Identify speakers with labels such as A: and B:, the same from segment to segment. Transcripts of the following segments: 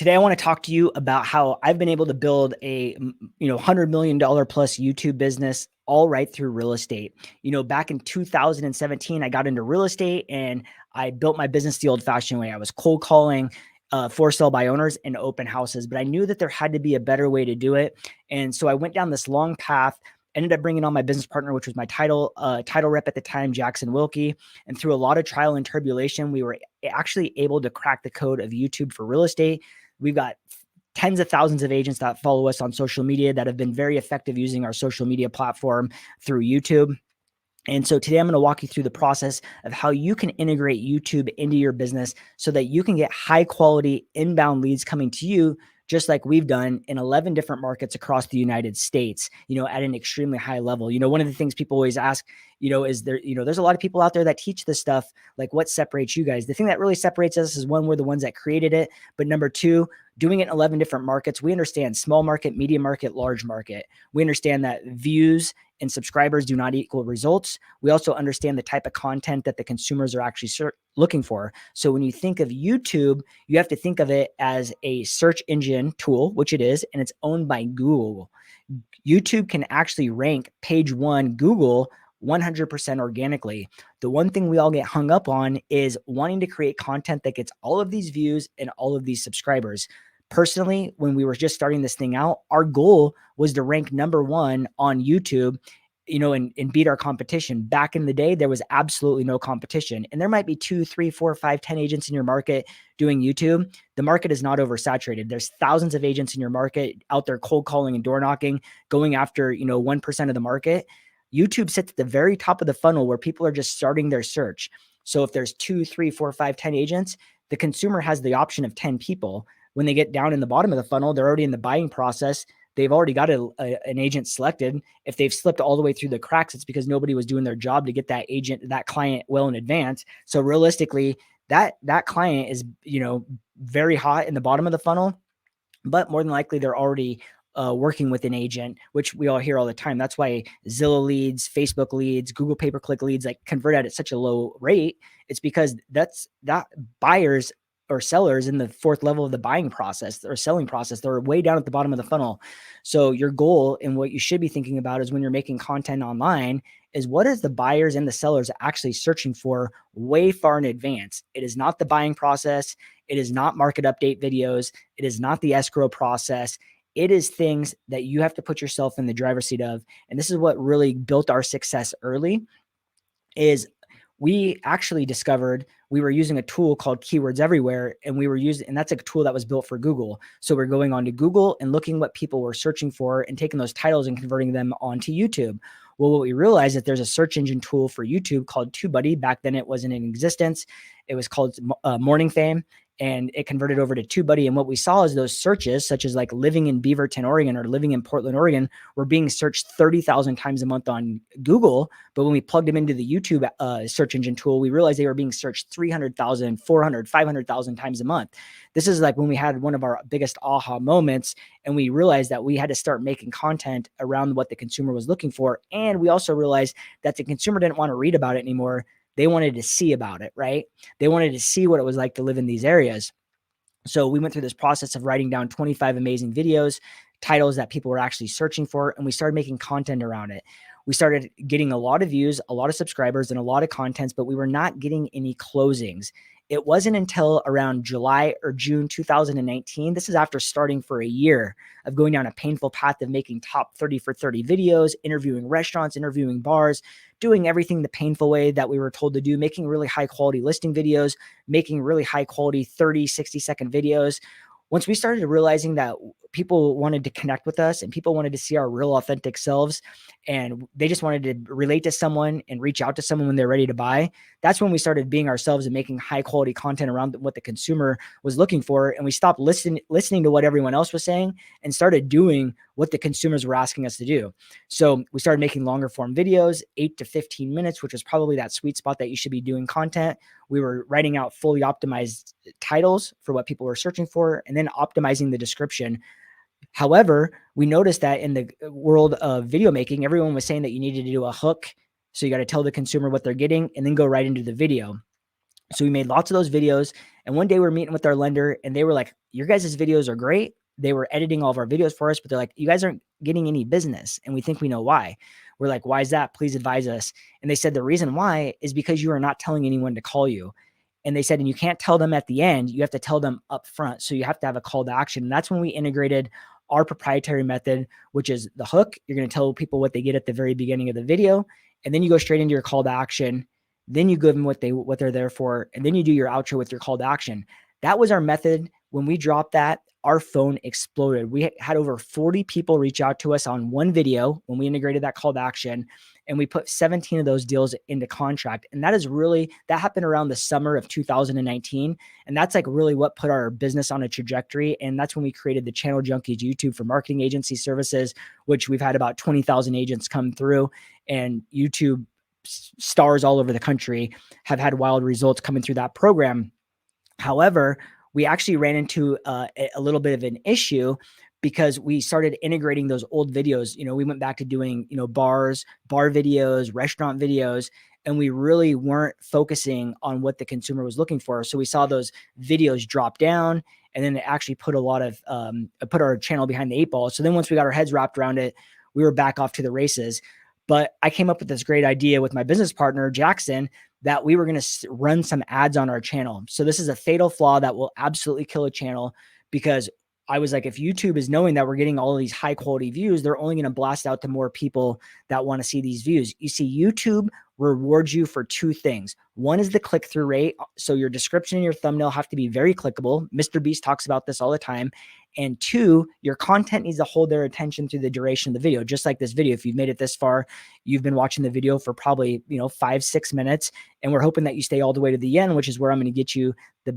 A: Today, I want to talk to you about how I've been able to build a $100 million plus YouTube business all right through real estate. Back in 2017, I got into real estate and I built my business the old-fashioned way. I was cold calling for sale by owners and open houses, but I knew that there had to be a better way to do it, and so I went down this long path. Ended up bringing on my business partner, which was my title rep at the time, Jackson Wilkie. And through a lot of trial and tribulation, we were actually able to crack the code of YouTube for real estate. We've got tens of thousands of agents that follow us on social media that have been very effective using our social media platform through YouTube. And so today I'm going to walk you through the process of how you can integrate YouTube into your business so that you can get high quality inbound leads coming to you, just like we've done in 11 different markets across the United States, at an extremely high level. One of the things people always ask, is there, there's a lot of people out there that teach this stuff. Like, what separates you guys? The thing that really separates us is, one, we're the ones that created it. But number two, doing it in 11 different markets, we understand small market, medium market, large market. We understand that views and subscribers do not equal results. We also understand the type of content that the consumers are actually looking for. So when you think of YouTube, you have to think of it as a search engine tool, which it is, and it's owned by Google. YouTube can actually rank page one Google 100% organically. The one thing we all get hung up on is wanting to create content that gets all of these views and all of these subscribers. Personally, when we were just starting this thing out, our goal was to rank number one on YouTube, and beat our competition. Back in the day, there was absolutely no competition. And there might be 2, 3, 4, 5, 10 agents in your market doing YouTube. The market is not oversaturated. There's thousands of agents in your market out there cold calling and door knocking, going after, 1% of the market. YouTube sits at the very top of the funnel where people are just starting their search. So if there's 2, 3, 4, 5, 10 agents, the consumer has the option of 10 people. When they get down in the bottom of the funnel, they're already in the buying process. They've already got an agent selected. If they've slipped all the way through the cracks, it's because nobody was doing their job to get that client well in advance. So realistically, that client is, very hot in the bottom of the funnel, but more than likely they're already working with an agent, which we all hear all the time. That's why Zillow leads, Facebook leads, Google pay-per-click leads convert at such a low rate. It's because that buyers or sellers in the fourth level of the buying process or selling process, they're way down at the bottom of the funnel. So your goal and what you should be thinking about is, when you're making content online, is what is the buyers and the sellers actually searching for way far in advance. It is not the buying process. It is not market update videos. It is not the escrow process. It is things that you have to put yourself in the driver's seat of. And this is what really built our success early. Is we actually discovered we were using a tool called Keywords Everywhere, and that's a tool that was built for Google. So we're going on to Google and looking what people were searching for and taking those titles and converting them onto YouTube. Well, what we realized is that there's a search engine tool for YouTube called TubeBuddy. Back then it wasn't in existence. It was called Morning Fame, and it converted over to TubeBuddy. And what we saw is those searches, such as like living in Beaverton, Oregon, or living in Portland, Oregon, were being searched 30,000 times a month on Google. But when we plugged them into the YouTube search engine tool, we realized they were being searched 300,000, 400, 500,000 times a month. This is like when we had one of our biggest aha moments, and we realized that we had to start making content around what the consumer was looking for. And we also realized that the consumer didn't want to read about it anymore. They wanted to see about it, right? They wanted to see what it was like to live in these areas. So we went through this process of writing down 25 amazing videos, titles that people were actually searching for, and we started making content around it. We started getting a lot of views, a lot of subscribers, and a lot of contents, but we were not getting any closings. It wasn't until around July or June 2019. This is after starting for a year of going down a painful path of making top 30 for 30 videos, interviewing restaurants, interviewing bars, doing everything the painful way that we were told to do, making really high quality listing videos, making really high quality 30, 60-second videos. Once we started realizing that people wanted to connect with us and people wanted to see our real authentic selves, and they just wanted to relate to someone and reach out to someone when they're ready to buy, that's when we started being ourselves and making high quality content around what the consumer was looking for. And we stopped listening to what everyone else was saying and started doing what the consumers were asking us to do. So we started making longer form videos, 8 to 15 minutes, which was probably that sweet spot that you should be doing content. We were writing out fully optimized titles for what people were searching for, and then optimizing the description. However, we noticed that in the world of video making, everyone was saying that you needed to do a hook. So you got to tell the consumer what they're getting and then go right into the video. So we made lots of those videos. And one day we were meeting with our lender and they were like, your guys' videos are great. They were editing all of our videos for us, but they're like, you guys aren't getting any business. And we think we know why. We're like, why is that? Please advise us. And they said, the reason why is because you are not telling anyone to call you. And they said, and you can't tell them at the end, you have to tell them up front. So you have to have a call to action. And that's when we integrated our proprietary method, which is the hook. You're going to tell people what they get at the very beginning of the video. And then you go straight into your call to action. Then you give them what they're there for, and then you do your outro with your call to action. That was our method. When we dropped that, our phone exploded. We had over 40 people reach out to us on one video when we integrated that call to action, and we put 17 of those deals into contract. And that happened around the summer of 2019. And that's like really what put our business on a trajectory. And that's when we created the Channel Junkies YouTube for marketing agency services, which we've had about 20,000 agents come through, and YouTube stars all over the country have had wild results coming through that program. However, we actually ran into a little bit of an issue because we started integrating those old videos. We went back to doing, bar videos, restaurant videos, and we really weren't focusing on what the consumer was looking for. So we saw those videos drop down, and then it actually put put our channel behind the 8 ball. So then once we got our heads wrapped around it, we were back off to the races. But I came up with this great idea with my business partner, Jackson, that we were going to run some ads on our channel. So this is a fatal flaw that will absolutely kill a channel, because I was like, if YouTube is knowing that we're getting all of these high quality views, they're only going to blast out to more people that want to see these views. You see, YouTube rewards you for 2 things. One is the click-through rate. So your description and your thumbnail have to be very clickable. Mr. Beast talks about this all the time. And 2, your content needs to hold their attention through the duration of the video. Just like this video, if you've made it this far, you've been watching the video for probably 5-6 minutes, and we're hoping that you stay all the way to the end, which is where I'm going to get you the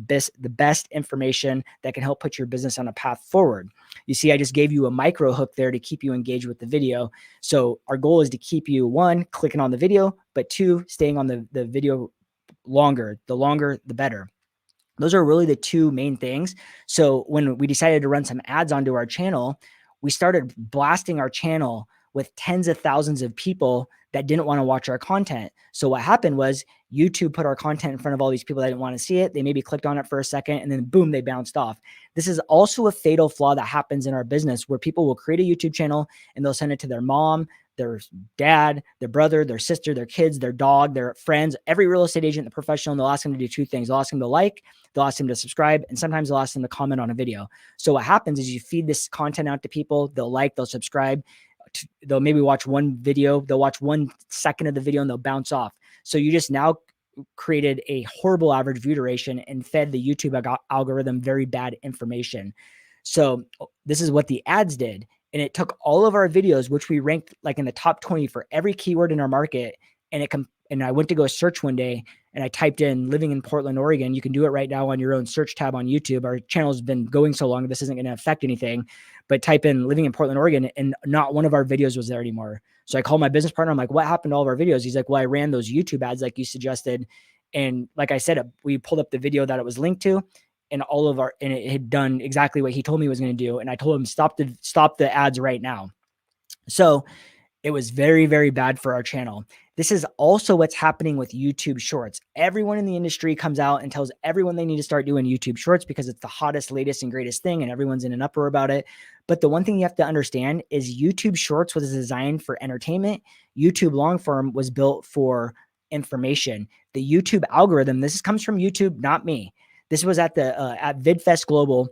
A: best information that can help put your business on a path forward. You see, I just gave you a micro hook there to keep you engaged with the video. So our goal is to keep you, 1, clicking on the video, but 2, staying on the video longer. The longer, the better. Those are really the 2 main things. So when we decided to run some ads onto our channel, we started blasting our channel with tens of thousands of people that didn't want to watch our content. So what happened was YouTube put our content in front of all these people that didn't want to see it. They maybe clicked on it for a second, and then boom, they bounced off. This is also a fatal flaw that happens in our business, where people will create a YouTube channel and they'll send it to their mom, their dad, their brother, their sister, their kids, their dog, their friends, every real estate agent, the professional, and they'll ask them to do 2 things. They'll ask them to like, they'll ask them to subscribe, and sometimes they'll ask them to comment on a video. So what happens is you feed this content out to people, they'll like, they'll subscribe, they'll maybe watch one video, they'll watch 1 second of the video, and they'll bounce off. So you just now created a horrible average view duration and fed the YouTube algorithm very bad information. So this is what the ads did. And it took all of our videos, which we ranked like in the top 20 for every keyword in our market. And I went to go search one day, and I typed in living in Portland, Oregon. You can do it right now on your own search tab on YouTube. Our channel has been going so long, this isn't going to affect anything, but type in living in Portland, Oregon, and not one of our videos was there anymore. So I called my business partner. I'm like, what happened to all of our videos? He's like, well, I ran those YouTube ads like you suggested. And like I said, we pulled up the video that it was linked to, and it had done exactly what he told me it was going to do. And I told him, stop the ads right now. So it was very, very bad for our channel. This is also what's happening with YouTube Shorts. Everyone in the industry comes out and tells everyone they need to start doing YouTube Shorts because it's the hottest, latest, and greatest thing, and everyone's in an uproar about it. But the one thing you have to understand is YouTube Shorts was designed for entertainment. YouTube long form was built for information. The YouTube algorithm, this comes from YouTube, not me. This was at VidFest Global,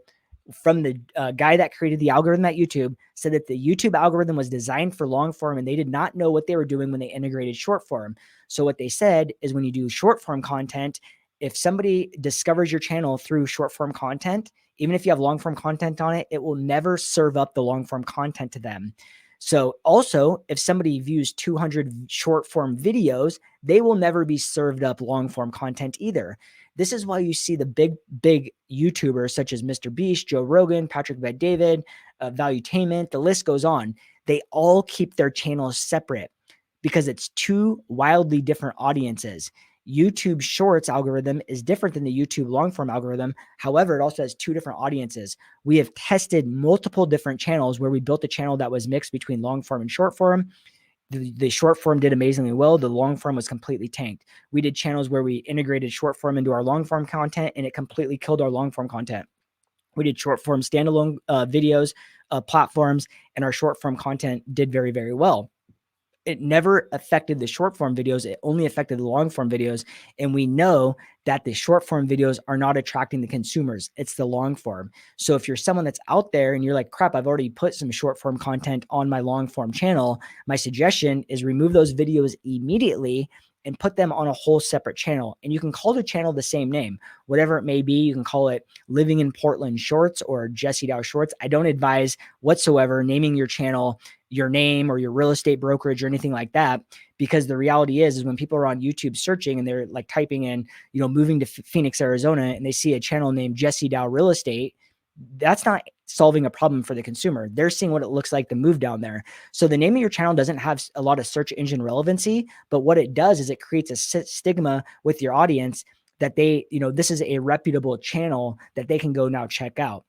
A: from the guy that created the algorithm at YouTube, said that the YouTube algorithm was designed for long form, and they did not know what they were doing when they integrated short form. So what they said is, when you do short form content, if somebody discovers your channel through short form content, even if you have long form content on it, it will never serve up the long form content to them. So also, if somebody views 200 short form videos, they will never be served up long form content either. This is why you see the big YouTubers such as Mr. Beast, Joe Rogan, Patrick Bet-David, Valuetainment, the list goes on. They all keep their channels separate because it's 2 wildly different audiences. YouTube Shorts algorithm is different than the YouTube long form algorithm. However, it also has 2 different audiences. We have tested multiple different channels where we built a channel that was mixed between long form and short form. The short form did amazingly well. The long form was completely tanked. We did channels where we integrated short form into our long form content, and it completely killed our long form content. We did short form standalone videos, platforms, and our short form content did very, very well. It never affected the short form videos. It only affected the long form videos. And we know that the short form videos are not attracting the consumers. It's the long form. So if you're someone that's out there and you're like, crap, I've already put some short form content on my long form channel, my suggestion is remove those videos immediately and put them on a whole separate channel. And you can call the channel the same name, whatever it may be. You can call it Living in Portland Shorts or Jesse Dow Shorts. I don't advise whatsoever naming your channel your name or your real estate brokerage or anything like that, because the reality is when people are on YouTube searching and they're like typing in, moving to Phoenix, Arizona, and they see a channel named Jesse Dow Real Estate, that's not solving a problem for the consumer. They're seeing what it looks like to move down there. So the name of your channel doesn't have a lot of search engine relevancy, but what it does is it creates a stigma with your audience that this is a reputable channel that they can go now check out.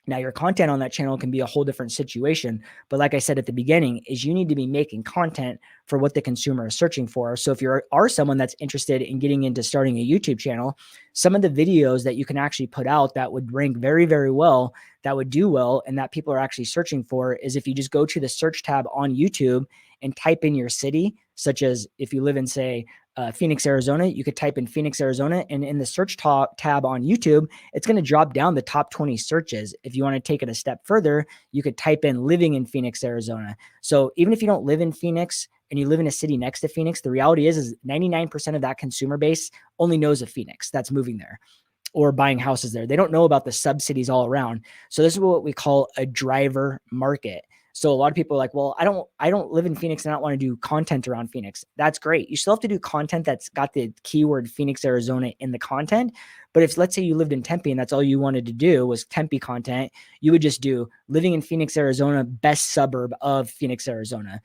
A: Now, your content on that channel can be a whole different situation. But like I said at the beginning, is you need to be making content for what the consumer is searching for. So if you are someone that's interested in getting into starting a YouTube channel, some of the videos that you can actually put out that would rank very, very well, that would do well, and that people are actually searching for is if you just go to the search tab on YouTube and type in your city, such as if you live in, say, Phoenix, Arizona, you could type in Phoenix, Arizona, and in the search tab on YouTube, it's going to drop down the top 20 searches. If you want to take it a step further, you could type in living in Phoenix, Arizona. So even if you don't live in Phoenix and you live in a city next to Phoenix, the reality is 99% of that consumer base only knows of Phoenix that's moving there or buying houses there. They don't know about the sub-cities all around. So this is what we call a driver market. So a lot of people are like, well, I don't live in Phoenix and I don't want to do content around Phoenix. That's great. You still have to do content that's got the keyword Phoenix, Arizona in the content. But if let's say you lived in Tempe and that's all you wanted to do was Tempe content, you would just do living in Phoenix, Arizona, best suburb of Phoenix, Arizona,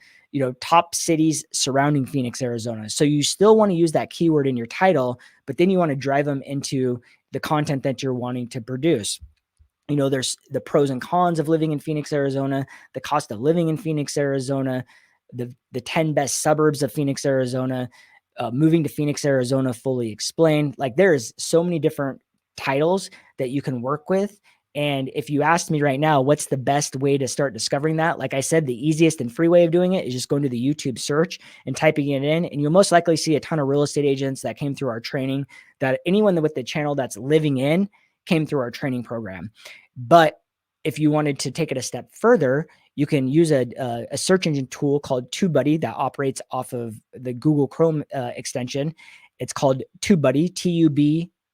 A: top cities surrounding Phoenix, Arizona. So you still want to use that keyword in your title, but then you want to drive them into the content that you're wanting to produce. There's the pros and cons of living in Phoenix, Arizona, the cost of living in Phoenix, Arizona, the 10 best suburbs of Phoenix, Arizona, moving to Phoenix, Arizona, fully explained. Like there's so many different titles that you can work with. And if you asked me right now, what's the best way to start discovering that? Like I said, the easiest and free way of doing it is just going to the YouTube search and typing it in. And you'll most likely see a ton of real estate agents that came through our training, that anyone with the channel that's living in came through our training program. But if you wanted to take it a step further, you can use a search engine tool called TubeBuddy that operates off of the Google Chrome extension. It's called TubeBuddy,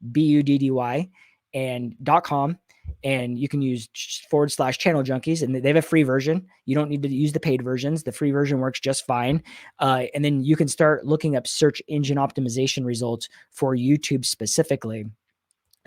A: TUBBUDDY, and .com. And you can use /channel junkies, and they have a free version. You don't need to use the paid versions. The free version works just fine. And then you can start looking up search engine optimization results for YouTube specifically.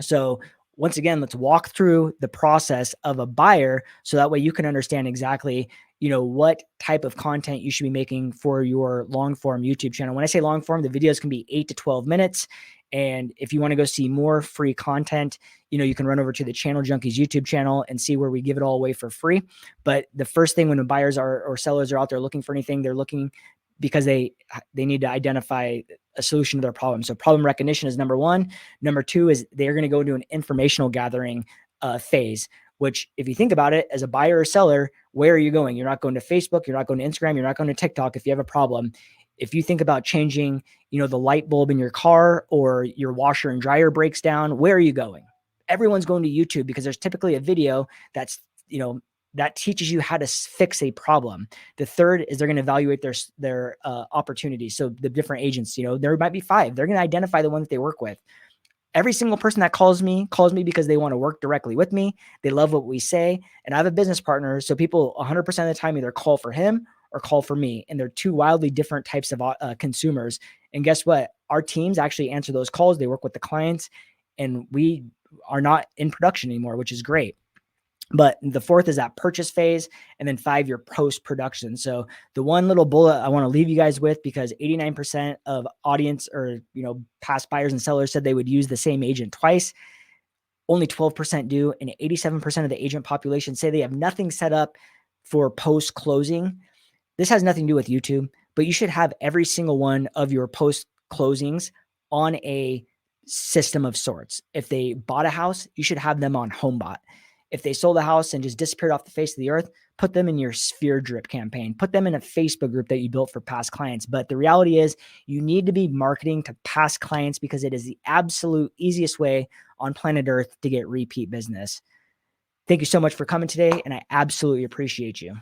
A: So once again, let's walk through the process of a buyer so that way you can understand exactly, what type of content you should be making for your long form YouTube channel. When I say long form, the videos can be 8 to 12 minutes. And if you want to go see more free content, you can run over to the Channel Junkies YouTube channel and see where we give it all away for free. But the first thing when the buyers or sellers are out there looking for anything, they're looking because they need to identify a solution to their problem. So problem recognition is number one. Number two is they're going to go into an informational gathering phase, which if you think about it as a buyer or seller, where are you going? You're not going to Facebook. You're not going to Instagram. You're not going to TikTok. If you have a problem, if you think about changing, the light bulb in your car or your washer and dryer breaks down, where are you going? Everyone's going to YouTube because there's typically a video that's, that teaches you how to fix a problem. The third is they're going to evaluate their opportunities. So the different agents, there might be 5. They're going to identify the one that they work with. Every single person that calls me because they want to work directly with me. They love what we say. And I have a business partner. So people 100% of the time either call for him or call for me. And they're 2 wildly different types of consumers. And guess what? Our teams actually answer those calls. They work with the clients and we are not in production anymore, which is great. But the fourth is that purchase phase, and then 5, your post-production. So the one little bullet I want to leave you guys with, because 89% of audience or, past buyers and sellers said they would use the same agent twice. Only 12% do, and 87% of the agent population say they have nothing set up for post-closing. This has nothing to do with YouTube. but you should have every single one of your post closings on a system of sorts. If they bought a house, you should have them on HomeBot. If they sold a house and just disappeared off the face of the earth, put them in your Sphere Drip campaign, put them in a Facebook group that you built for past clients. But the reality is you need to be marketing to past clients because it is the absolute easiest way on planet Earth to get repeat business. Thank you so much for coming today, and I absolutely appreciate you.